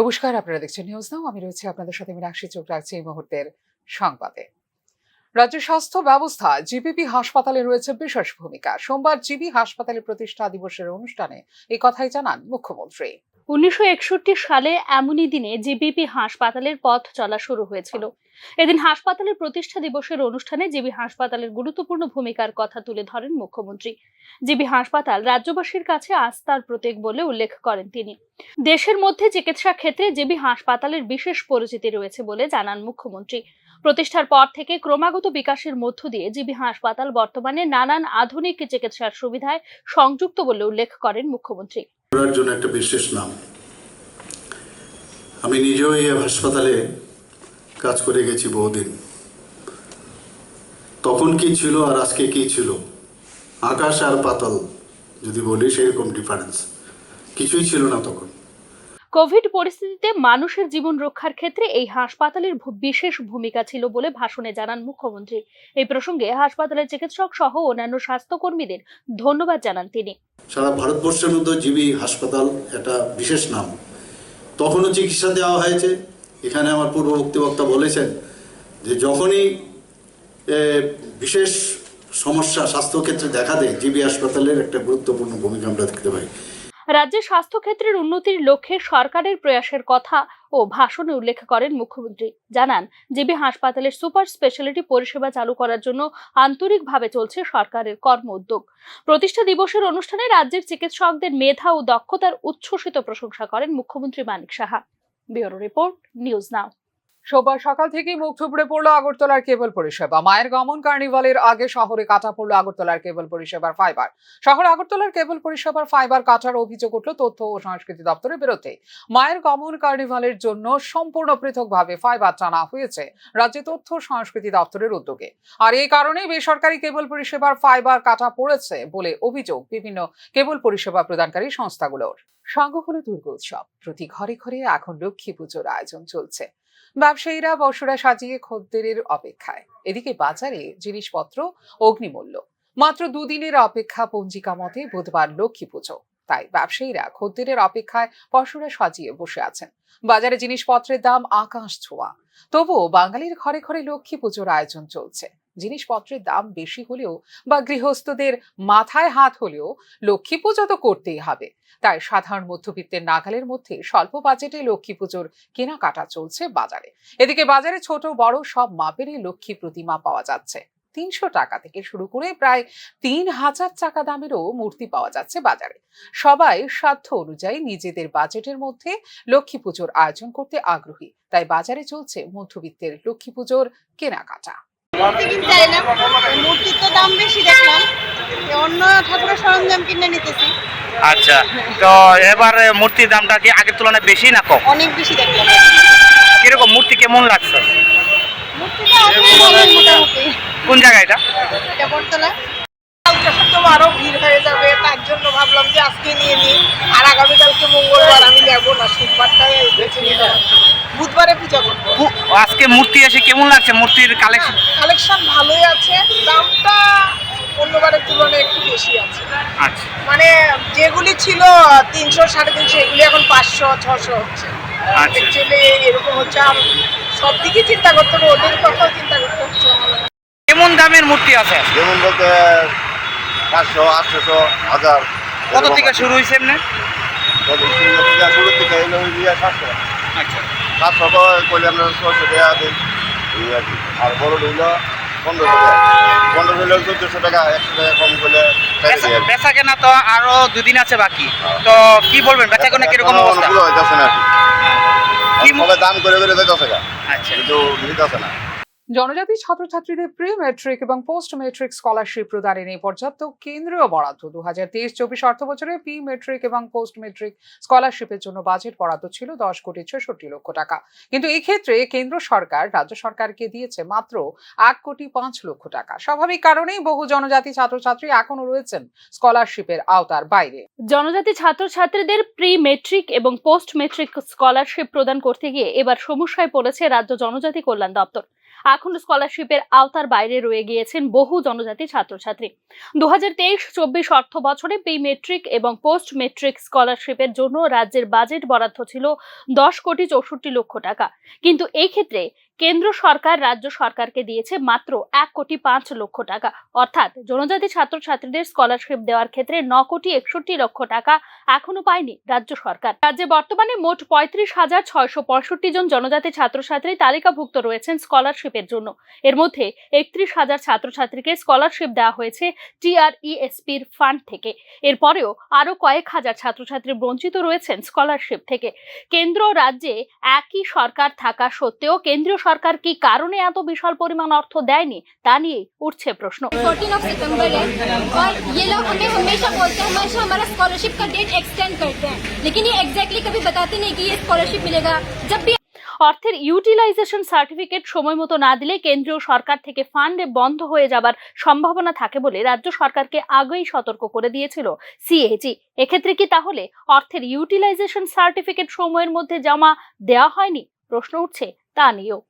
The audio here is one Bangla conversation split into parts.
নমস্কার, আপনারা দেখছেন নিউজ নাও। আমি রয়েছি আপনাদের সাথে মীনাক্ষী। চোখ রাখছি এই মুহূর্তের সংবাদে। রাজ্যের স্বাস্থ্য ব্যবস্থা জিবিপি হাসপাতালে রয়েছে বিশেষ ভূমিকা। সোমবার জিবি হাসপাতালে প্রতিষ্ঠা দিবসের অনুষ্ঠানে এই কথাই জানান মুখ্যমন্ত্রী। 1961 সালে এমনই দিনে জিবিপি হাসপাতালের পথ চলা শুরু হয়েছিল। এদিন হাসপাতালের প্রতিষ্ঠা দিবসের অনুষ্ঠানে জিবি হাসপাতালের গুরুত্বপূর্ণ ভূমিকার কথা তুলে ধরেন মুখ্যমন্ত্রী। জিবি হাসপাতাল রাজ্যবাসীর কাছে আস্থার প্রতীক বলে উল্লেখ করেন তিনি। দেশের মধ্যে চিকিৎসা ক্ষেত্রে জিবি হাসপাতালের বিশেষ পরিচিতি রয়েছে বলে জানান মুখ্যমন্ত্রী। প্রতিষ্ঠার পর থেকে ক্রমাগত বিকাশের মধ্য দিয়ে জিবি হাসপাতাল বর্তমানে নানান আধুনিক চিকিৎসার সুবিধায় সংযুক্ত বলে উল্লেখ করেন মুখ্যমন্ত্রী। জন্য একটা বিশেষ নাম। আমি নিজেও এই হাসপাতালে কাজ করে গেছি বহুদিন। তখন কি ছিল আর আজকে কি ছিল, আকাশ আর পাতাল যদি বলি, সেরকম ডিফারেন্স কিছুই ছিল না তখন। কোভিড পরিস্থিতিতে মানুষের জীবন রক্ষার ক্ষেত্রে এই হাসপাতালের বিশেষ ভূমিকা ছিল বলে ভাষণে জানান মুখ্যমন্ত্রী। এই প্রসঙ্গে হাসপাতালের চিকিৎসক সহ অন্যান্য স্বাস্থ্যকর্মীদের ধন্যবাদ জানান তিনি। সারা ভারতবর্ষের মধ্যে জিবি হাসপাতাল একটা বিশেষ নাম। তখনও চিকিৎসা দেওয়া হয়েছে। এখানে আমার পূর্ববর্তী বক্তা বলেছেন যে যখনই বিশেষ সমস্যা স্বাস্থ্যক্ষেত্রে দেখা দেয়, জিবি হাসপাতালের একটা গুরুত্বপূর্ণ ভূমিকা আমরা দেখতে পাই। রাজ্যের স্বাস্থ্য ক্ষেত্রের উন্নতির লক্ষ্যে সরকারের প্রয়াসের কথা ও ভাষণে উল্লেখ করেন মুখ্যমন্ত্রী। জানান, জিবি হাসপাতালের সুপার স্পেশালিটি পরিষেবা চালু করার জন্য আন্তরিকভাবে চলছে সরকারের কর্ম উদ্যোগ। প্রতিষ্ঠা দিবসের অনুষ্ঠানে রাজ্যের চিকিৎসকদের মেধা ও দক্ষতার উচ্ছ্বসিত প্রশংসা করেন মুখ্যমন্ত্রী Manik Saha. Bureau report, news now. সোমবার সকাল থেকেই মুখ থুবড়ে পড়লো আগরতলার কেবল পরিষেবা। মায়ের গমন কার্নিভালের আগে শহরে কাটা পড়লো আগরতলার কেবল পরিষেবার ফাইবার। শহরে আগরতলার কেবল পরিষেবার ফাইবার কাটার অভিযোগ উঠল তথ্য ও সংস্কৃতি দপ্তরের বিরুদ্ধে। মায়ের গমন কার্নিভালের জন্য সম্পূর্ণ পৃথকভাবে ফাইবার টানা হয়েছে রাজ্য তথ্য সংস্কৃতি দপ্তরের উদ্যোগে। আর এই কারণেই বেসরকারি কেবল পরিষেবার ফাইবার কাটা পড়েছে বলে অভিযোগ বিভিন্ন কেবল পরিষেবা প্রদানকারী সংস্থাগুলোর। সাঙ্গ হলো দুর্গোৎসব। প্রতি ঘরে ঘরে এখন লক্ষ্মী পুজোর আয়োজন চলছে। ব্যবসায়ীরা বসরা সাজিয়ে খদ্দেরের অপেক্ষায়। এদিকে বাজারে জিনিসপত্র অগ্নিমূল্য। মাত্র দুদিনের অপেক্ষা পঞ্জিকা মতে বুধবার লক্ষ্মী পুজো। তাই ব্যবসায়ীরা খদ্দেরের অপেক্ষায় বসরা সাজিয়ে বসে আছেন। বাজারে জিনিসপত্রের দাম আকাশ ছোঁয়া। তবুও বাঙালির ঘরে ঘরে লক্ষ্মী পুজোর আয়োজন চলছে। জিনিসপত্রের দাম বেশি হলেও বা গৃহস্থদের মাথায় হাত হলেও লক্ষ্মী পুজো তো করতেই হবে। তাই সাধারণ মধ্যবিত্তের নাগালের মধ্যে স্বল্প বাজেটে লক্ষ্মী পুজোর কেনাকাটা চলছে বাজারে। এদিকে বাজারে ছোট বড় সব মাপেরই লক্ষ্মী প্রতিমা পাওয়া যাচ্ছে। 300 টাকা থেকে শুরু করে প্রায় 3000 টাকা দামেরও মূর্তি পাওয়া যাচ্ছে বাজারে। সবাই সাধ্য অনুযায়ী নিজেদের বাজেটের মধ্যে লক্ষ্মী পুজোর আয়োজন করতে আগ্রহী। তাই বাজারে চলছে মধ্যবিত্তের লক্ষ্মী পুজোর কেনাকাটা। মূর্তির তো দাম বেশি দেখলাম, অন্য ঠাকুরের সরঞ্জাম কিনে নিতেছি। আচ্ছা, তো এবার মূর্তির দামটা কি আগের তুলনায় বেশি না কম? অনেক বেশি দেখলাম। কিরকম মূর্তি কেমন লাগছে? মূর্তিটা আছে ভালোই মোটামুটি। কোন জায়গা এটা? এটা বটতলা। কালকে তো আরো ভিড় হয়ে যাবে, তার জন্য ভাবলাম যে আজকে নিয়ে নিই। আর আগামীকালকে মঙ্গলবার আমি যাবো না, সোমবারটাই বেছে নিতে হবে। বুধবারে পূজা করবো। আজকে মূর্তি এসে কেমন লাগছে? মূর্তির কালেকশন ভালোই আছে, দামটা অন্যবারের তুলনায় একটু বেশি আছে। আচ্ছা, মানে যেগুলি ছিল 300 350, এগুলি এখন 500 600 হচ্ছে। অ্যাকচুয়ালি এরকম হচ্ছে। আর সব দিকে চিন্তা করতে হবে, ওদের কথাও চিন্তা করতে হচ্ছে। কেমন দামের মূর্তি আছে? যেমন বলতে 500 800 1000। কত থেকে শুরু হয়েছে এমনি? শুরু থেকে এলো 700। আচ্ছা, 700 করলে আমরা 600 টাকা দিই এই আর কি। আর বড় হইল 1500 টাকা, 15 হইলে 1400 টাকা, 100 টাকা কম করলে বেচা কেনা তো আরো 2 দিন আছে বাকি। তো কি বলবেন, বেচা কেনা কিরকম অবস্থা? পুরো হইতাছে না কি সবাই দাম করে করে যাইতাছে। আচ্ছা, কিন্তু নিতেছে না। জনজাতি ছাত্রছাত্রীদের প্রি মেট্রিক এবং পোস্ট মেট্রিক স্কলারশিপ প্রদানে নেই পর্যাপ্ত কেন্দ্রীয় বরাদ্দ। 2023-24 অর্থ বছরে প্রি মেট্রিক এবং পোস্ট মেট্রিক স্কলারশিপের জন্য বাজেট বরাদ্দ ছিল 10,66,00,000 টাকা। কিন্তু এই ক্ষেত্রে কেন্দ্র সরকার রাজ্য সরকারকে দিয়েছে মাত্র 1,05,00,000 টাকা। স্বাভাবিক কারণেই বহু জনজাতি ছাত্রছাত্রী এখনো রয়েছেন স্কলারশিপের আওতার বাইরে। জনজাতি ছাত্রছাত্রীদের প্রি মেট্রিক এবং পোস্ট মেট্রিক স্কলারশিপ প্রদান করতে গিয়ে এবার সমস্যায় পড়েছে রাজ্য জনজাতি কল্যাণ দপ্তর। এখন স্কলারশিপের আওতার বাইরে রয়ে গিয়েছেন বহু জনজাতি ছাত্রছাত্রী। 2023-24 অর্থ বছরে প্রি মেট্রিক এবং পোস্ট মেট্রিক স্কলারশিপের জন্য রাজ্যের বাজেট বরাদ্দ ছিল 10,64,00,000 টাকা, কিন্তু এই ক্ষেত্রে কেন্দ্র সরকার রাজ্য সরকারকে দিয়েছে মাত্র 1,05,00,000 টাকা। অর্থাৎ জনজাতি ছাত্রছাত্রীদের স্কলারশিপ দেওয়ার ক্ষেত্রে 9,61,00,000 টাকা এখনো পায়নি রাজ্য সরকার। রাজ্যে বর্তমানে মোট 35,665 জন জনজাতি ছাত্রছাত্রী তালিকাভুক্ত রয়েছেন স্কলারশিপের জন্য। এর মধ্যে 31,000 ছাত্রছাত্রীকে স্কলারশিপ দেওয়া হয়েছে TRESPর ফান্ড থেকে। এরপরেও আরো কয়েক হাজার ছাত্রছাত্রী বঞ্চিত রয়েছেন স্কলারশিপ থেকে। কেন্দ্র রাজ্যে একই সরকার থাকা সত্ত্বেও কেন্দ্রীয় সরকার কি কারণে এত বিশাল পরিমাণ অর্থ দেয়নি তা নিয়ে উঠছে প্রশ্ন। 14 सितंबर है और ये लोग हमें हमेशा बोलते हैं, हमेशा हमारा स्कॉलरशिप का डेट एक्सटेंड करते हैं, लेकिन ये एग्जैक्टली कभी बताते नहीं कि ये स्कॉलरशिप मिलेगा। जब भी অর্থের ইউটিলাইজেশন সার্টিফিকেট সময় মতো না দিলে কেন্দ্রীয় সরকার থেকে ফান্ড বন্ধ হয়ে যাবার সম্ভাবনা থাকে বলে রাজ্য সরকারকে আগেই সতর্ক করে দিয়েছিল সিএজি। এক্ষেত্রে কি তাহলে অর্থের ইউটিলাইজেশন সার্টিফিকেট সময়ের মধ্যে জমা দেওয়া হয়নি? প্রশ্ন উঠছে তা নিয়েও।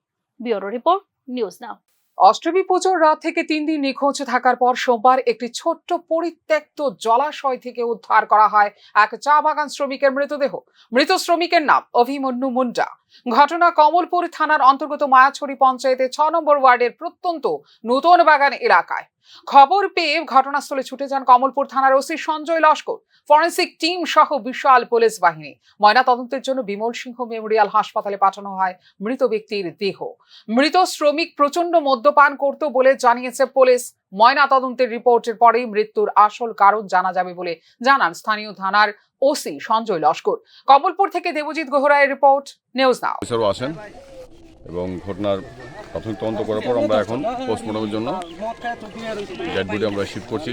ব্যুরো রিপোর্ট, নিউজ নাও। অষ্টমী পুজোর রাত থেকে 3 দিন নিখোঁজ থাকার পর সোমবার একটি ছোট্ট পরিত্যক্ত জলাশয় থেকে উদ্ধার করা হয় এক চা বাগান শ্রমিকের মৃতদেহ। মৃত শ্রমিকের নাম অভিমন্যু মুন্ডা। ঘটনা কমলপুর থানার অন্তর্গত মায়াছড়ি পঞ্চায়েতের 6 নম্বর ওয়ার্ডের প্রত্যন্ত নতুন বাগান এলাকায়। খবর পেয়ে ঘটনাস্থলে ছুটে যান কমলপুর থানার OC Sanjay Laskar, forensic team সহ বিশাল পুলিশ বাহিনী। ময়না তদন্তের জন্য বিমল সিংহ মেমোরিয়াল হাসপাতালে পাঠানো হয় মৃত ব্যক্তির দেহ। মৃত শ্রমিক প্রচন্ড মদ্যপান করত বলে জানিয়েছে পুলিশ। ময়না তদন্তের রিপোর্টের পরেই মৃত্যুর আসল কারণ জানা যাবে বলে জানান স্থানীয় থানার ওসি সঞ্জয় লস্কর। কমলপুর থেকে দেবজিৎ গোহরায়ের রিপোর্ট, নিউজ নাও। আসেন এবং ঘটনার প্রাথমিক তদন্ত করার পর আমরা এখন পোস্টমর্টমের জন্য ডেড বডি আমরা শিফট করছি।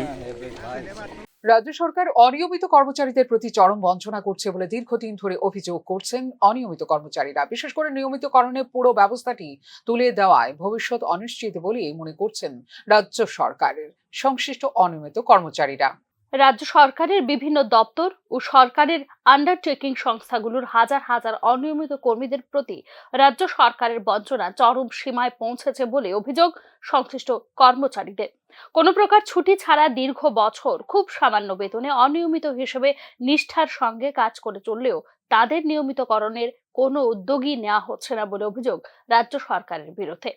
রাজ্য সরকার অনিয়মিত কর্মচারীদের প্রতি চরম বঞ্চনা করছে বলে দীর্ঘদিন ধরে অভিযোগ করছেন অনিয়মিত কর্মচারীরা। বিশেষ করে নিয়মিতকরণের পুরো ব্যবস্থাটি তুলে দেওয়ায় ভবিষ্যৎ অনিশ্চিত বলে মনে করছেন রাজ্য সরকারের সংশ্লিষ্ট অনিয়মিত কর্মচারীরা। রাজ্য সরকারের বিভিন্ন দপ্তর ও সরকারের আন্ডারটেকিং সংস্থাগুলোর হাজার হাজার অনিয়মিত কর্মীদের প্রতি রাজ্য সরকারের বঞ্চনা চরম সীমায় পৌঁছেছে বলে অভিযোগ সংশ্লিষ্ট কর্মচারীদের। কোনো প্রকার ছুটি ছাড়া দীর্ঘ বছর খুব সামান্য বেতনে অনিয়মিত হিসেবে নিষ্ঠার সঙ্গে কাজ করে চললেও তাদের নিয়মিতকরণের কোনো উদ্যোগই নেওয়া হচ্ছে না বলে অভিযোগ রাজ্য সরকারের বিরুদ্ধে।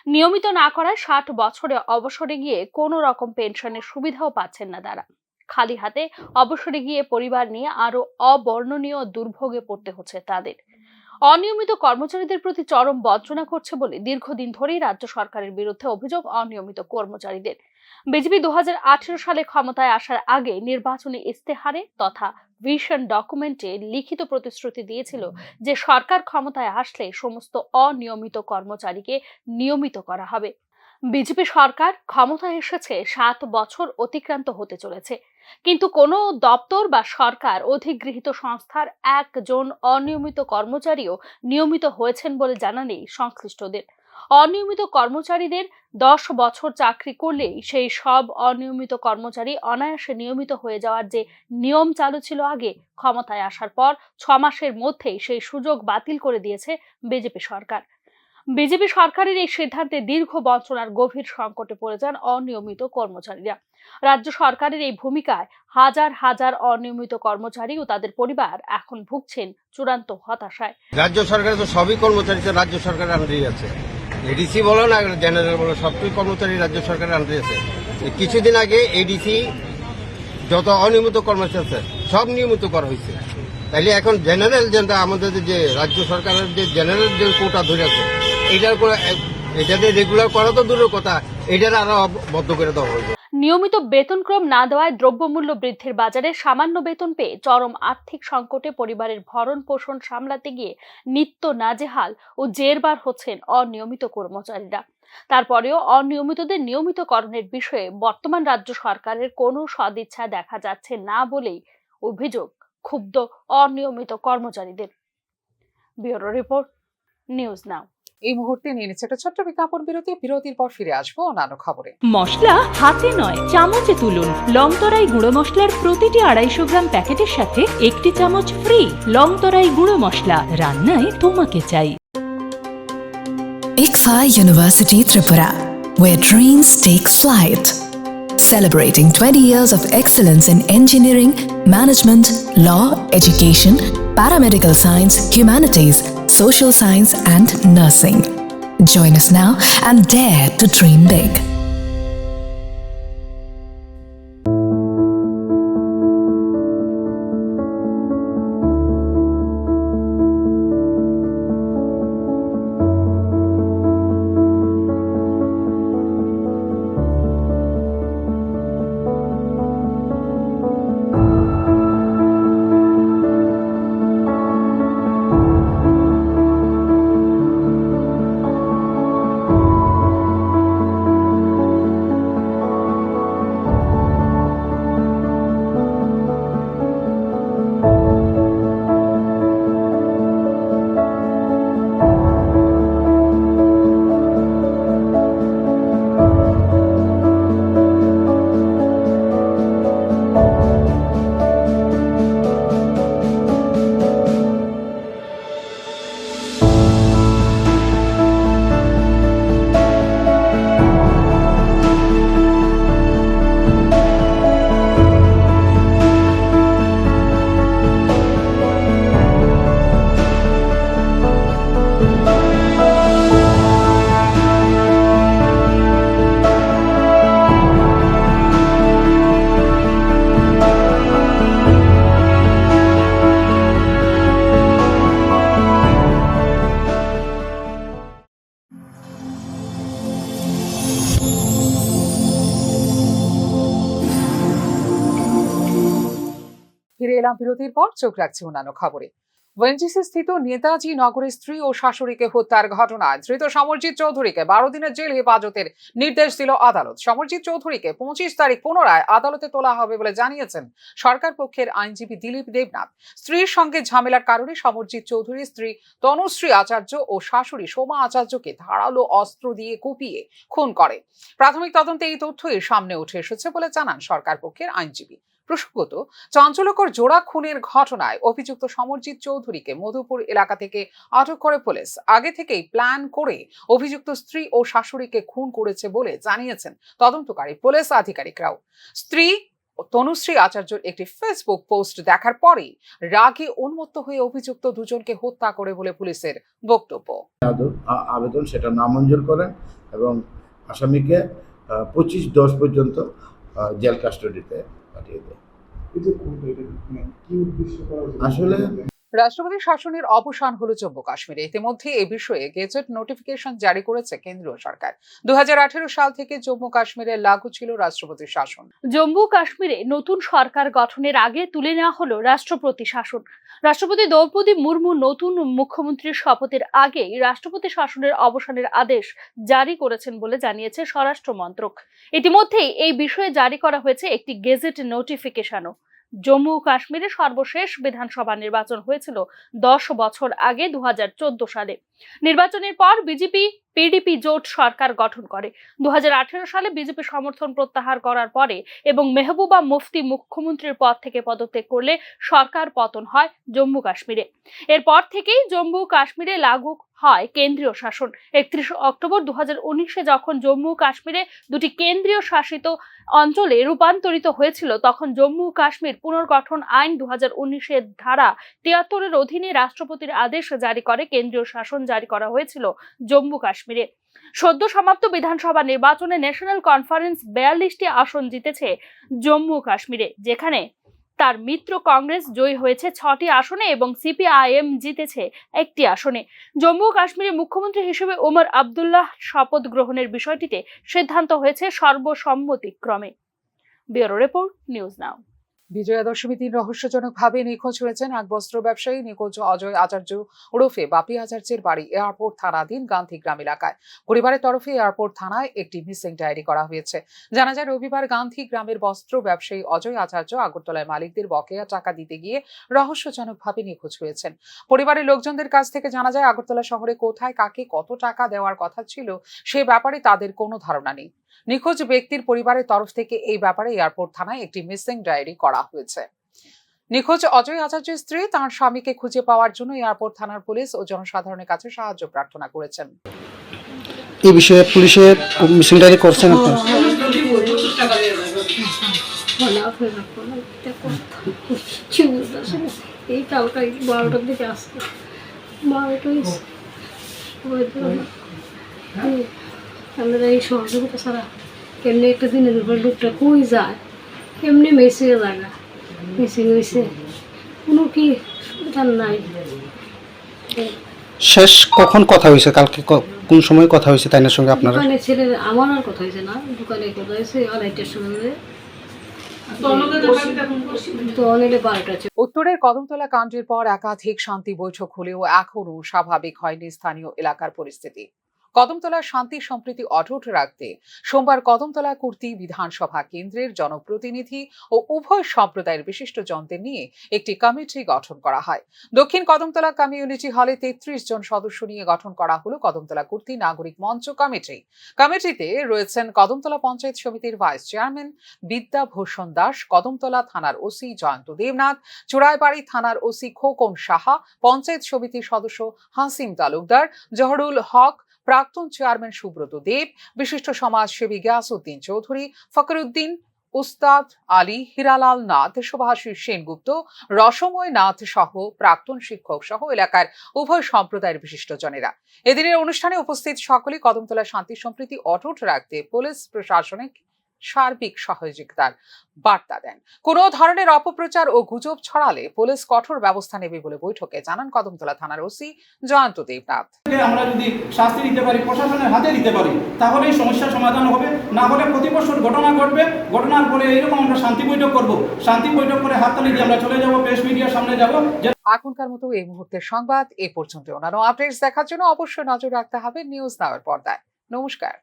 নিয়মিত না করায় 60 বছরে অবসরে গিয়ে কোনো রকম পেনশনের সুবিধাও পাচ্ছেন না তারা। খালি হাতে অবসরে গিয়ে পরিবার নিয়ে আরো অবর্ণনীয় দুর্ভোগে পড়তে হচ্ছে তাদের। অনিয়মিত কর্মচারীদের প্রতি চরম বঞ্চনা করছে বলে দীর্ঘদিন ধরেই রাজ্য সরকারের বিরুদ্ধে অভিযোগ অনিয়মিত কর্মচারীদের। বিজেপি 2018 সালে ক্ষমতায় আসার আগে নির্বাচনী ইস্তেহারে তথা ভিশন ডকুমেন্টে লিখিত প্রতিশ্রুতি দিয়েছিল যে সরকার ক্ষমতায় আসলে সমস্ত অনিয়মিত কর্মচারীকে নিয়মিত করা হবে। বিজেপি সরকার ক্ষমতায় এসেছে 7 বছর অতিক্রান্ত হতে চলেছে, কিন্তু কোনো দপ্তর বা সরকার অধিগৃহীত সংস্থার একজন অনিয়মিত কর্মচারীও নিয়মিত হয়েছেন বলে জানা নেই সংশ্লিষ্টদের। অনিয়মিত কর্মচারীদের 10 বছর চাকরি করলেই সেই সব অনিয়মিত কর্মচারী অনায়াসে নিয়মিত হয়ে যাওয়ার যে নিয়ম চালু ছিল আগে, ক্ষমতায় আসার পর 6 মাসের মধ্যেই সেই সুযোগ বাতিল করে দিয়েছে বিজেপি সরকার। বিজেপি সরকারের এই সিদ্ধান্তে দীর্ঘ বঞ্চনার গভীর সংকটে পড়ে যান অনিয়মিত কর্মচারীরা। রাজ্য সরকারের এই ভূমিকায় হাজার হাজার অনিয়মিত কর্মচারী ও তাদের পরিবার এখন ভুগছেন চূড়ান্ত হতাশায়। রাজ্য সরকারের তো সবই কর্মচারী তো রাজ্য সরকারের আন্ডারে আছে, এডিসি বলো না জেনারেল বলো, সবই কর্মচারী রাজ্য সরকারের আন্ডারে আছে। কিছুদিন আগে এডিসি যত অনিয়মিত কর্মচারী আছে সব নিয়মিত করা হয়েছে। তাইলে এখন জেনারেল যেটা আমাদের যে রাজ্য সরকারের যে জেনারেল যে কোটা ধরে আছে এটার করে এটাতে রেগুলার করা তো দূরের কথা, এটার আরো বদ্ধ করে দেওয়া হয়েছে। নিয়মিত বেতনক্রম না দেওয়ায় দ্রব্যমূল্য বৃদ্ধির বাজারে সামান্য বেতন পেয়ে চরম আর্থিক সংকটে পরিবারের ভরণ পোষণ সামলাতে গিয়ে নিত্য নাজেহাল ও জেরবার হচ্ছেন অনিয়মিত কর্মচারীরা। তারপরেও অনিয়মিতদের নিয়মিতকরণের বিষয়ে বর্তমান রাজ্য সরকারের কোনো সদিচ্ছা দেখা যাচ্ছে না বলেই অভিযোগ ক্ষুব্ধ অনিয়মিত কর্মচারীদের। ব্যুরো রিপোর্ট, নিউজ নাও। এই মুহূর্তে নিয়ে নিচ্ছে একটা ছোট্ট বিজ্ঞাপন বিরতি। বিরতির পর ফিরে আসবো অন্যান্য খবরে। মশলা হাতে নয় চামচে তুলুন। লংতরাই গুঁড়ো মশলার প্রতিটি 250 গ্রাম প্যাকেটের সাথে 1টি চামচ ফ্রি। লংতরাই গুঁড়ো মশলা, রান্নায় তোমাকে চাই। ICFA University Tripura, where dreams take flight. Celebrating 20 years of excellence in engineering, management, law, education, paramedical science, humanities, social science and nursing. Join us now and dare to dream big. ফিরে এলাম বিরতির পর, চোখ রাখছি অন্যান্য খবরে। ওএনজিসি স্থিত নেতাজি নগরের স্ত্রী ও শাশুড়িকে হত্যার ঘটনায় ধৃত সমরজিৎ চৌধুরীকে 12 দিনের জেল হেফাজতের নির্দেশ দিল আদালত। সমরজিৎ চৌধুরীকে 25 তারিখ পুনরায় আদালতে তোলা হবে বলে জানিয়েছেন সরকার পক্ষের আইনজীবী দিলীপ দেবনাথ। স্ত্রীর সঙ্গে ঝামেলার কারণে সমরজিৎ চৌধুরীর স্ত্রী তনুশ্রী আচার্য ও শাশুড়ি সোমা আচার্যকে ধারালো অস্ত্র দিয়ে কুপিয়ে খুন করে। প্রাথমিক তদন্তে এই তথ্যই সামনে উঠে এসেছে বলে জানান সরকার পক্ষের আইনজীবী। প্রসঙ্গত, চাঞ্চল্যকর জোড়া খুনের ঘটনায় অভিযুক্ত সমরজিৎ চৌধুরীকে মধুপুর এলাকা থেকে আটক করে পুলিশ। আগে থেকেই প্ল্যান করে অভিযুক্ত স্ত্রী ও শাশুড়িকে খুন করেছে বলে জানিয়েছেন তদন্তকারী পুলিশ আধিকারিকরাও। স্ত্রী তনুশ্রী আচার্যর একটি ফেসবুক পোস্ট দেখার পরেই রাগে উন্মত্ত হয়ে অভিযুক্ত দুজনকে হত্যা করে বলে পুলিশের বক্তব্য। আবেদন সেটা নামঞ্জুর করেন এবং আসামিকে 25/10 পর্যন্ত জেল কাস্টডিতে পাঠিয়ে দেয়। আসলে রাষ্ট্রপতির শাসনের অবসান হলো জম্মু কাশ্মীরে। ইতিমধ্যে এ বিষয়ে গেজেট নোটিফিকেশন জারি করেছে কেন্দ্রীয় সরকার। 2018 সাল থেকে জম্মু কাশ্মীরে লাগু ছিল রাষ্ট্রপতির শাসন। জম্মু কাশ্মীরে নতুন সরকার গঠনের আগে তুলে নেওয়া হলো রাষ্ট্রপতি শাসন। রাষ্ট্রপতি দ্রৌপদী মুর্মু নতুন মুখ্যমন্ত্রীর শপথের আগেই রাষ্ট্রপতি শাসনের অবসানের আদেশ জারি করেছেন বলে জানিয়েছে স্বরাষ্ট্র মন্ত্রক। ইতিমধ্যেই এই বিষয়ে জারি করা হয়েছে একটি গেজেট নোটিফিকেশনও। জম্মু কাশ্মীরে সর্বশেষ বিধানসভা নির্বাচন হয়েছিল 10 বছর আগে 2014 সালে। নির্বাচনের পর বিজেপি পিডিপি জোট সরকার গঠন করে। 2018 সালে বিজেপি সমর্থন প্রত্যাহার করার পরে এবং মেহবুবা মুফতি মুখ্যমন্ত্রীর পদ থেকে পদত্যাগ করলে সরকার পতন হয় জম্মু কাশ্মীরে। এরপর থেকেই জম্মু কাশ্মীরে লাগু হয় কেন্দ্রীয় শাসন। 31 অক্টোবর 2019-এ যখন জম্মু কাশ্মীরে দুটি কেন্দ্রীয় শাসিত অঞ্চলে রূপান্তরিত হয়েছিল, তখন জম্মু কাশ্মীর পুনর্গঠন আইন 2019-এর ধারা 73-এর অধীনে রাষ্ট্রপতির আদেশ জারি করে কেন্দ্রীয় শাসন জারি করা হয়েছিল জম্মু কাশ্মীরে। সদ্য সমাপ্ত বিধানসভা নির্বাচনে ন্যাশনাল কনফারেন্স 42টি আসন জিতেছে জম্মু কাশ্মীরে, যেখানে তার মিত্র কংগ্রেস জয়ী হয়েছে 6টি আসনে এবং সিপিআইএম জিতেছে 1টি আসনে। জম্মু কাশ্মীরের মুখ্যমন্ত্রী হিসেবে ওমর আবদুল্লাহ শপথ গ্রহণের বিষয়টিতে সিদ্ধান্ত হয়েছে সর্বসম্মতিক্রমে। Bureau report, news now. Vijaya Dashami দিন রহস্যজনকভাবে নিখোঁজ হয়েছেন এক বস্ত্র ব্যবসায়ী। নিখোঁজ অজয় আচার্য ওরফে বাপি আচার্যের বাড়ি এয়ারপোর্ট থানাধীন গান্ধীগ্রাম এলাকায়। পরিবারের তরফে এয়ারপোর্ট থানায় একটি মিসিং ডায়েরি করা হয়েছে। জানা যায়, রবিবার গান্ধীগ্রামের বস্ত্র ব্যবসায়ী অজয় আচার্য আগরতলায় মালিকদের বকেয়া টাকা দিতে গিয়ে রহস্যজনকভাবে নিখোঁজ হয়েছেন। পরিবারের লোকজনদের কাছ থেকে জানা যায়, আগরতলা শহরে কোথায় কাকে কত টাকা দেওয়ার কথা ছিল সে ব্যাপারে তাদের কোনো ধারণা নেই। নিখোঁজ ব্যক্তির পরিবারের তরফ থেকে এই ব্যাপারে এয়ারপোর্ট থানায় একটি মিসিং ডায়েরি করা হয়েছে। নিখোঁজ অজয় আচার্যের স্ত্রী তার স্বামীকে খুঁজে পাওয়ার জন্য এয়ারপোর্ট থানার পুলিশ ও জনসাধারণের কাছে সাহায্য প্রার্থনা করেছেন। এই বিষয়ে পুলিশে মিছিল ডায়েরি করছেন আপনারা? এই কালটাই 12টার দিকে আসছে, 12টাই আমরা এই সহযোগিতা ছাড়া কেমনি একটা দিনের উপর লোকটা কই যায়, কেমনি মেসে জায়গা মিসিং হয়েছে, কোনো কি সুবিধা নাই। শেষ কখন কথা হয়েছে? কালকে কোন সময় কথা হয়েছে তাইনার সঙ্গে আপনারা? দোকানে ছেলে আমার আর কথা হয়েছে না, দোকানে কথা হয়েছে 2:30টার সময়, তো অনেকে 12টা। উত্তরের কদমতলা কাণ্ডের পর একাধিক শান্তি বৈঠক হলেও এখনও স্বাভাবিক হয়নি স্থানীয় এলাকার পরিস্থিতি। কদমতলার শান্তি সম্প্রীতি অটুট রাখতে সোমবার কদমতলা কুর্তি বিধানসভা কেন্দ্রের জনপ্রতিনিধি ও উভয় সম্প্রদায়ের বিশিষ্ট জনদের নিয়ে একটি কমিটি গঠন করা হয়। দক্ষিণ কদমতলা কমিউনিটি হলে 33 জন সদস্য নিয়ে গঠন করা হলো কদমতলা কুর্তি নাগরিক মঞ্চ কমিটি। কমিটিতে রয়েছেন কদমতলা পঞ্চায়েত সমিতির ভাইস চেয়ারম্যান বিদ্যাভূষণ দাস, কদমতলা থানার ওসি জয়ন্ত দেবনাথ, চোরাইবাড়ি থানার ওসি খোকন সাহা, পঞ্চায়েত সমিতির সদস্য হাসিম তালুকদার, জহরুল হক, প্রাক্তন চেয়ারম্যান সুব্রত দেব, বিশিষ্ট সমাজসেবী গিয়াসউদ্দিন চৌধুরী, ফকরুদ্দিন, উস্তাদ আলী, হীরালাল নাথ, সুভাষিস সেনগুপ্ত, রসময় নাথ সহ প্রাক্তন শিক্ষক সহ এলাকার উভয় সম্প্রদায়ের বিশিষ্ট জনেরা। এদিনের অনুষ্ঠানে উপস্থিত সকলে কদমতলা শান্তি সম্প্রীতি অটুট রাখতে পুলিশ প্রশাসনিক সার্বিক সহযোগিতার বার্তা দেন। কোনো ধরনের অপপ্রচার ও গুজব ছড়ালে পুলিশ কঠোর ব্যবস্থা নেবে বলে বৈঠকে জানান কদমতলা থানার ওসি জয়ন্ত দেবনাথ। আমরা যদি শাস্তি দিতে পারি, প্রশাসনের হাতে দিতে পারি, তাহলে এই সমস্যার সমাধান হবে। না হলে প্রতি বছর ঘটনা ঘটবে, ঘটনার পরে এইরকম আমরা শান্তি বৈঠক করব, শান্তি বৈঠক করে হাততালি দিয়ে আমরা চলে যাব, প্রেস মিডিয়ার সামনে যাব। এখনকার মতো এই মুহূর্তের সংবাদ এ পর্যন্ত। অন্যান্য আপডেটস দেখার জন্য অবশ্যই নজর রাখতে হবে নিউজ নাওয়ের পর্দায়। নমস্কার।